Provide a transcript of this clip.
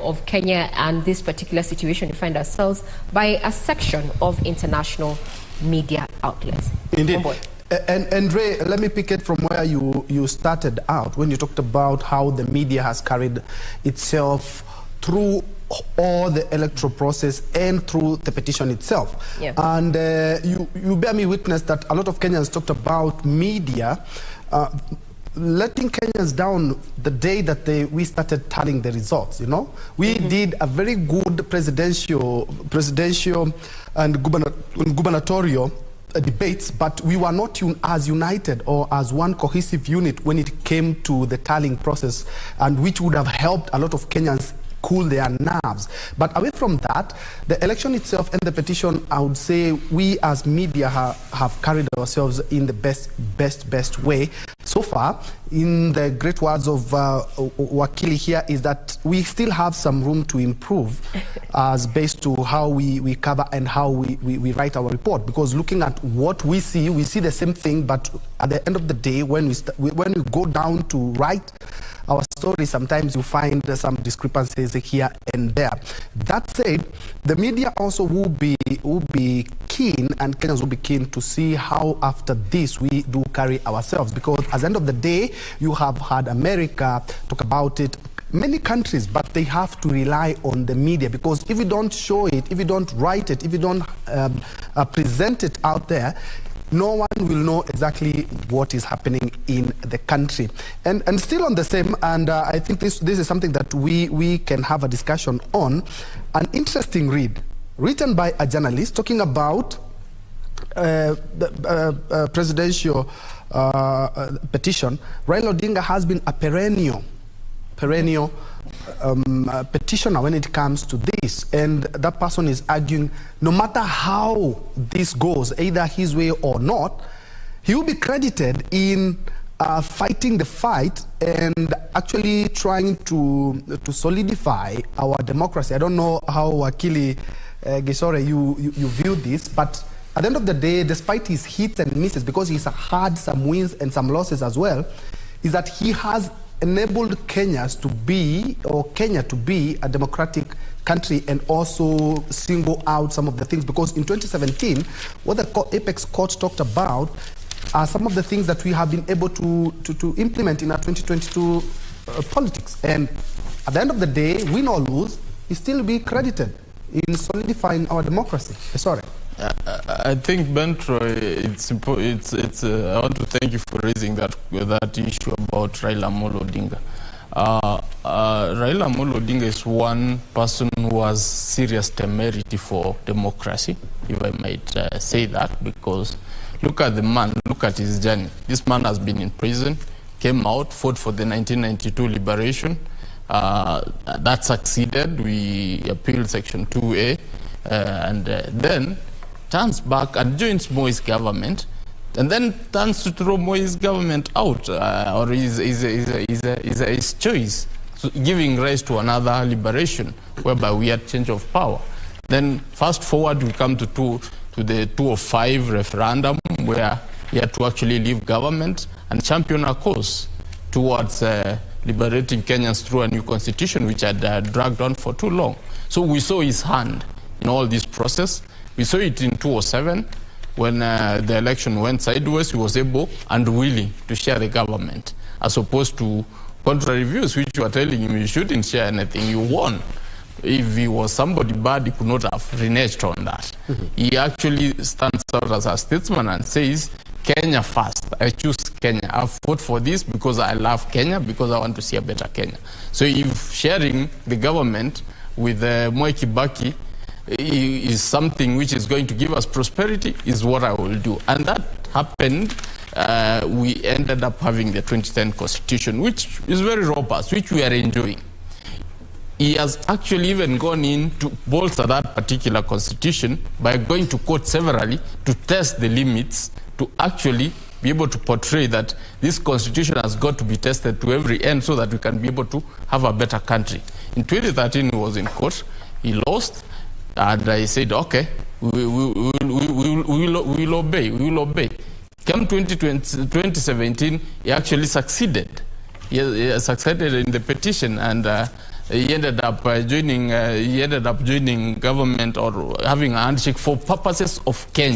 of Kenya and this particular situation we find ourselves by a section of international media outlets. Indeed. And Ray, let me pick it from where you started out when you talked about how the media has carried itself through all the electoral process and through the petition itself. Yeah. And you bear me witness that a lot of Kenyans talked about media letting Kenyans down the day that we started tallying the results, you know. We did a very good presidential and gubernatorial debates, but we were not as united or as one cohesive unit when it came to the tallying process, and which would have helped a lot of Kenyans cool their nerves. But away from that, the election itself and the petition, I would say we as media have carried ourselves in the best way so far. In the great words of Wakili here, is that we still have some room to improve as based to how we cover and how we write our report. Because looking at what we see the same thing, but at the end of the day, when we go down to write our story, sometimes you find some discrepancies here and there. That said, the media also will be keen, and Kenyans will be keen to see how after this we do carry ourselves, because at the end of the day, you have had America talk about it, many countries, but they have to rely on the media, because if you don't show it, if you don't write it, if you don't present it out there, no one will know exactly what is happening in the country. And still on the same, and I think this is something that we can have a discussion on, an interesting read written by a journalist talking about the presidential petition. Raila Odinga has been a perennial petitioner when it comes to this, and that person is arguing no matter how this goes, either his way or not, he will be credited in fighting the fight and actually trying to solidify our democracy. I don't know how Wakili Gisore you view this, but at the end of the day, despite his hits and misses, because he's had some wins and some losses as well, is that he has enabled Kenya to be a democratic country, and also single out some of the things, because in 2017, what the Apex Court talked about are some of the things that we have been able to implement in our 2022 politics. And at the end of the day, win or lose, he still be credited in solidifying our democracy. Sorry. I think, Bentro, I want to thank you for raising that issue about Raila Amolo Odinga. Raila Amolo Odinga is one person who has serious temerity for democracy, if I might say that, because look at the man, look at his journey. This man has been in prison, came out, fought for the 1992 liberation. That succeeded. We appealed Section 2A, and then turns back and joins Moi's government, and then turns to throw Moi's government out, or his choice, so giving rise to another liberation, whereby we had change of power. Then fast forward, we come to the 2005 referendum, where he had to actually leave government and champion a course towards liberating Kenyans through a new constitution, which had dragged on for too long. So we saw his hand in all this process. We saw it in 2007 when the election went sideways. He was able and willing to share the government, as opposed to contrary views which were telling him you shouldn't share anything. You won. If he was somebody bad, he could not have reneged on that. He actually stands out as a statesman and says, Kenya first. I choose Kenya. I fought for this because I love Kenya, because I want to see a better Kenya. So if sharing the government with Moi Kibaki is something which is going to give us prosperity, is what I will do. And that happened. We ended up having the 2010 constitution, which is very robust, which we are enjoying. He has actually even gone in to bolster that particular constitution by going to court severally to test the limits, to actually be able to portray that this constitution has got to be tested to every end so that we can be able to have a better country. In 2013, he was in court. He lost. And I said, okay, we will obey, we will obey. Come 2017, he actually succeeded. He succeeded in the petition, and he ended up joining government or having a handshake for purposes of Kenya.